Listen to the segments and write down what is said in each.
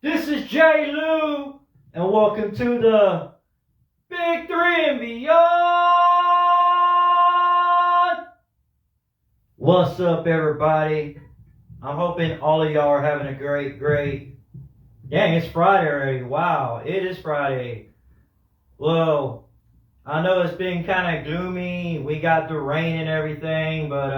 This is J. Lou, and welcome to the Big Three and Beyond. What's up, everybody? I'm hoping all of y'all are having a great. Dang, it's Friday already. Wow, it is Friday. Well, I know it's been kind of gloomy. We got the rain and everything, but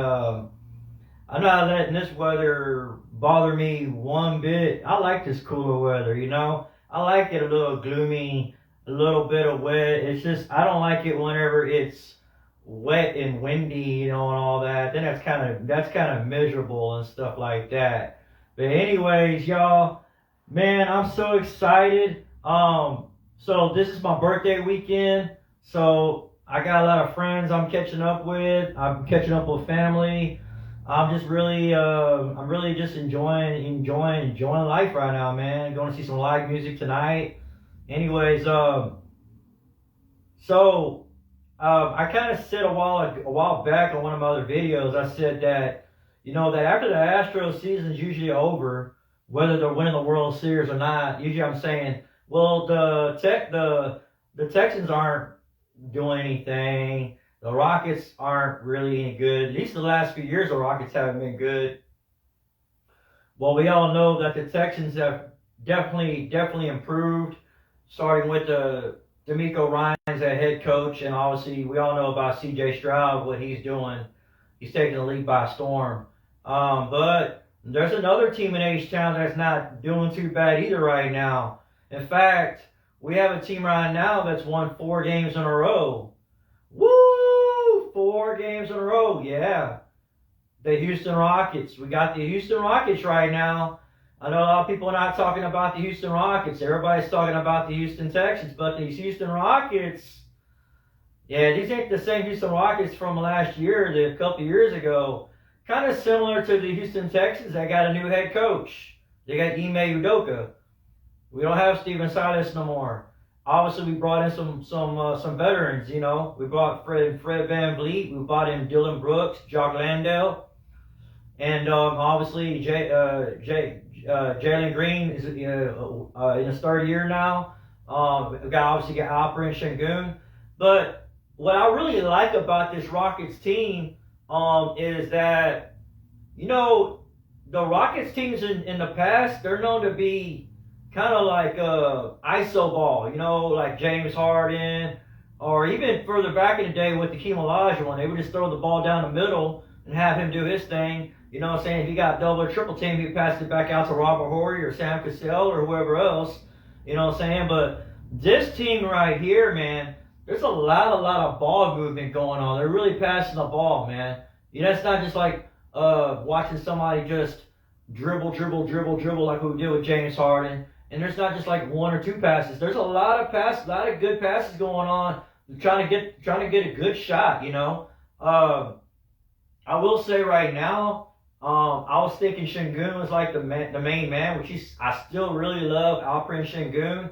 I'm not letting this weather bother me one bit. I like this cooler weather, you know. I like it a little gloomy, a little bit of wet. It's just I don't like it whenever it's wet and windy, you know, and all that. Then that's kind of miserable and stuff like that. But anyways, y'all, man, I'm so excited. So this is my birthday weekend. So I got a lot of friends I'm catching up with. I'm catching up with family. I'm just really, I'm really just enjoying life right now, man. Going to see some live music tonight. Anyways, I kind of said a while back on one of my other videos. I said that, you know, that after the Astros season's usually over, whether they're winning the World Series or not, usually I'm saying, well, the Texans aren't doing anything. The Rockets aren't really any good. At least the last few years, the Rockets haven't been good. Well, we all know that the Texans have definitely improved, starting with D'Amico Ryans as head coach, and obviously we all know about C.J. Stroud, what he's doing. He's taking the league by storm. But there's another team in H-Town that's not doing too bad either right now. In fact, we have a team right now that's won 4 games in a row. Woo! 4 games in a row, yeah. The Houston Rockets. We got the Houston Rockets right now. I know a lot of people are not talking about the Houston Rockets. Everybody's talking about the Houston Texans, but these Houston Rockets, yeah, these ain't the same Houston Rockets from last year, a couple of years ago. Kind of similar to the Houston Texans. They got a new head coach. They got Ime Udoka. We don't have Steven Silas no more. Obviously, we brought in some veterans, you know. We brought Fred Van Vliet. We brought in Dylan Brooks, Jock Landale. And obviously, Jalen Green is in his third year now. We've got Alper and Şengün. But what I really like about this Rockets team is that, you know, the Rockets teams in the past, they're known to be kind of like ISO ball, you know, like James Harden, or even further back in the day with the Hakeem Olajuwon, they would just throw the ball down the middle and have him do his thing. You know what I'm saying? If he got double or triple team, he'd pass it back out to Robert Horry or Sam Cassell or whoever else. You know what I'm saying? But this team right here, man, there's a lot of ball movement going on. They're really passing the ball, man. You know, it's not just like watching somebody just dribble like we did with James Harden. And there's not just like 1 or 2 passes. There's a lot of good passes going on. Trying to get a good shot, you know. I will say right now, I was thinking Şengün was like the main man, which I still really love Alper Şengün.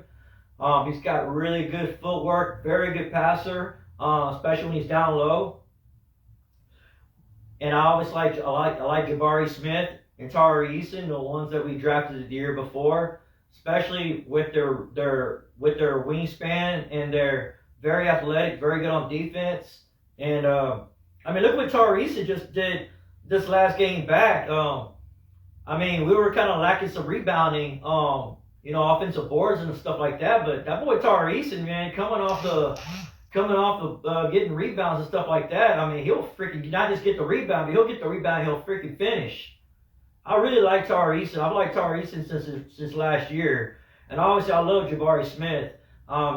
He's got really good footwork, very good passer, especially when he's down low. And I like Jabari Smith and Tari Eason, the ones that we drafted the year before, especially with their wingspan, and they're very athletic, very good on defense. And I mean, look what Tari Eason just did this last game back. I mean, we were kind of lacking some rebounding, you know, offensive boards and stuff like that. But that boy Tari Eason, man, coming off of getting rebounds and stuff like that. I mean, he'll freaking not just get the rebound, but he'll get the rebound and he'll freaking finish. I really like Tari Eason. I've liked Tari Eason since last year. And obviously, I love Jabari Smith.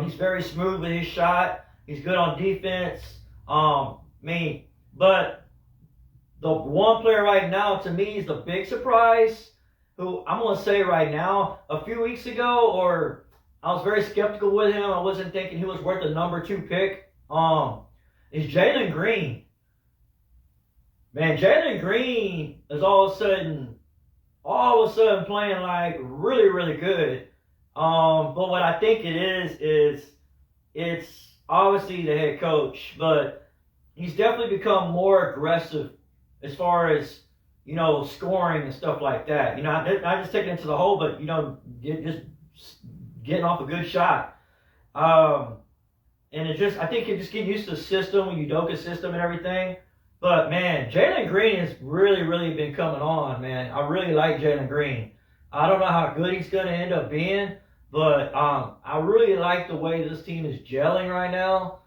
He's very smooth with his shot. He's good on defense. But the one player right now to me is the big surprise. Who I'm gonna say right now, a few weeks ago, or I was very skeptical with him. I wasn't thinking he was worth the number 2 pick. Is Jalen Green. Man, Jalen Green is all of a sudden playing like really, really good. But what I think it is it's obviously the head coach, but he's definitely become more aggressive as far as scoring and stuff like that. Not just taking it to the hole, but just getting off a good shot. And I think you're just getting used to the system, Udoka's system and everything. But man, Jalen Green has really, really been coming on, man. I really like Jalen Green. I don't know how good he's going to end up being, but I really like the way this team is gelling right now.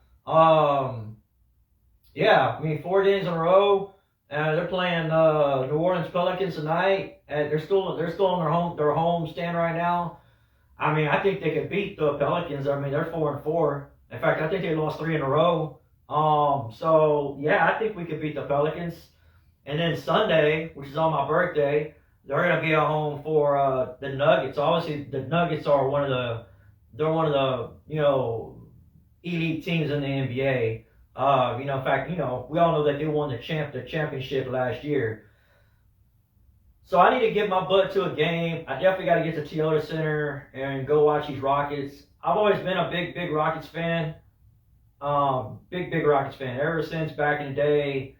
Yeah, 4 games in a row. They're playing New Orleans Pelicans tonight. And they're still on their home stand right now. I think they could beat the Pelicans. They're 4-4. In fact, I think they lost 3 in a row. So yeah, I think we could beat the Pelicans. And then Sunday, which is on my birthday, they're gonna be at home for the Nuggets. Obviously, the Nuggets are one of the elite teams in the NBA. In fact, we all know that they won the championship last year. So I need to get my butt to a game. I definitely got to get to Toyota Center and go watch these Rockets. I've always been a big Rockets fan. Big Rockets fan. Ever since back in the day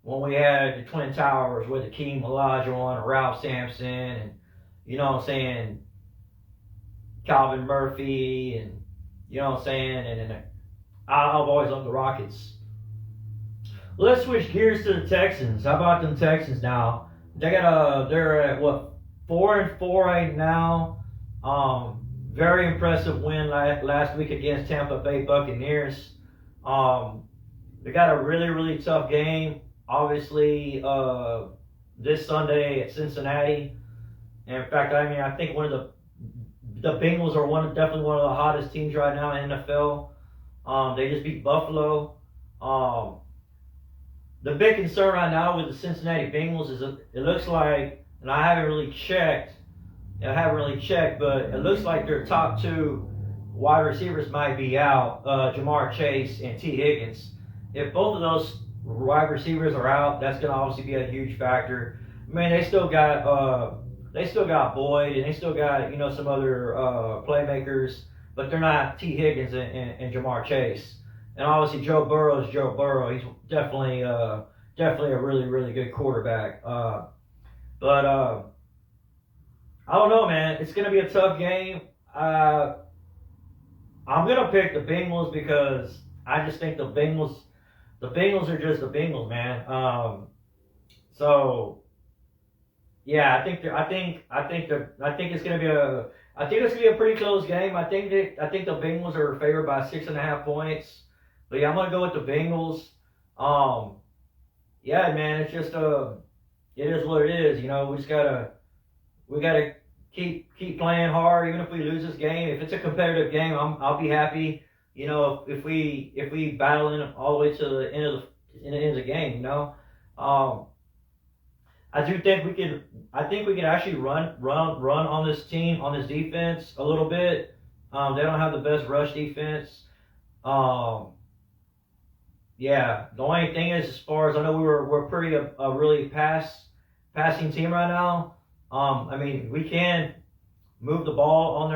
when we had the Twin Towers with Hakeem Olajuwon and Ralph Sampson and, Calvin Murphy and, and I've always loved the Rockets. Let's switch gears to the Texans. How about them Texans now? They're at 4-4 right now. Very impressive win last week against Tampa Bay Buccaneers. They got a really, really tough game. Obviously, this Sunday at Cincinnati. And in fact, I think the Bengals are definitely one of the hottest teams right now in the NFL. They just beat Buffalo. The big concern right now with the Cincinnati Bengals is it looks like, and I haven't really checked, but it looks like their top 2 wide receivers might be out, Jamar Chase and T. Higgins. If both of those wide receivers are out, that's going to obviously be a huge factor. They still got Boyd, and they still got some other playmakers, but they're not T. Higgins and Jamar Chase. And obviously Joe Burrow is Joe Burrow. He's definitely a really, really good quarterback. But I don't know, man. It's going to be a tough game. I'm going to pick the Bengals because I just think the Bengals are just the Bengals, man. So yeah, I think it's going to be a pretty close game. I think the Bengals are favored by 6.5 points. But yeah, I'm gonna go with the Bengals. Yeah, man, it's just it is what it is. We gotta keep playing hard, even if we lose this game. If it's a competitive game, I'll be happy. If we battle in all the way to the end of the game. I do think we can. I think we can actually run on this team, on this defense a little bit. They don't have the best rush defense. Yeah, the only thing is, as far as I know, we're pretty a really passing team right now. We can move the ball on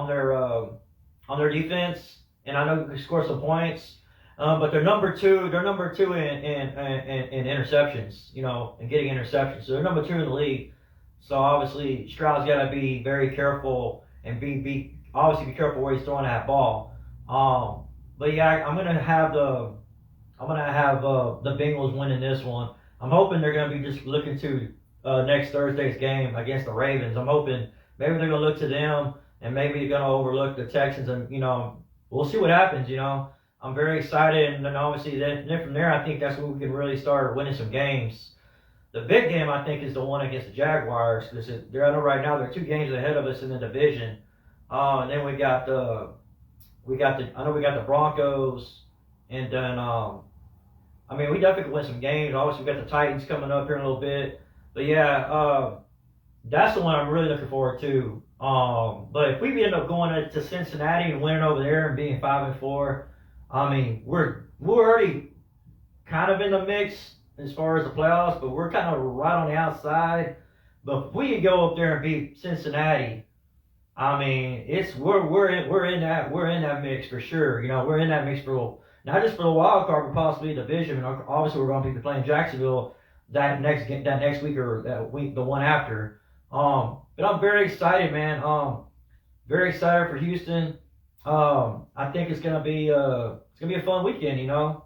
their defense, and I know we can score some points. But they're number two. They're number 2 in interceptions. And getting interceptions. So they're number 2 in the league. So obviously Stroud's got to be very careful and be careful where he's throwing that ball. But yeah, I'm gonna have the Bengals winning this one. I'm hoping they're gonna be just looking to next Thursday's game against the Ravens. I'm hoping maybe they're gonna look to them and maybe they're gonna overlook the Texans, and we'll see what happens. I'm very excited, and then obviously then from there I think that's when we can really start winning some games. The big game I think is the one against the Jaguars, because I know right now they're 2 games ahead of us in the division. And then we got the Broncos, and then I mean, we definitely could win some games. Obviously, we got the Titans coming up here in a little bit. But yeah, that's the one I'm really looking forward to. But if we end up going to Cincinnati and winning over there and being 5-4, I mean, we're already kind of in the mix as far as the playoffs, but we're kind of right on the outside. But if we could go up there and beat Cincinnati, I mean, we're in that mix for sure. You know, we're in that mix for not just for the wild card, but possibly the division. And obviously, we're going to be playing Jacksonville that next week or that week, the one after. But I'm very excited, man. Very excited for Houston. I think it's gonna be a fun weekend. You know,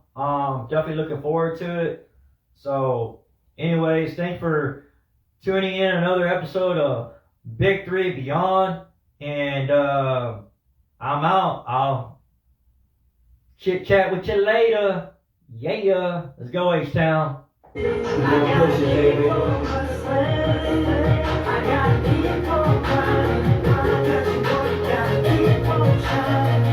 definitely looking forward to it. So, anyways, thanks for tuning in another episode of Big Three Beyond, and I'm out. I'll chit chat with you later. Yeah, let's go H-Town.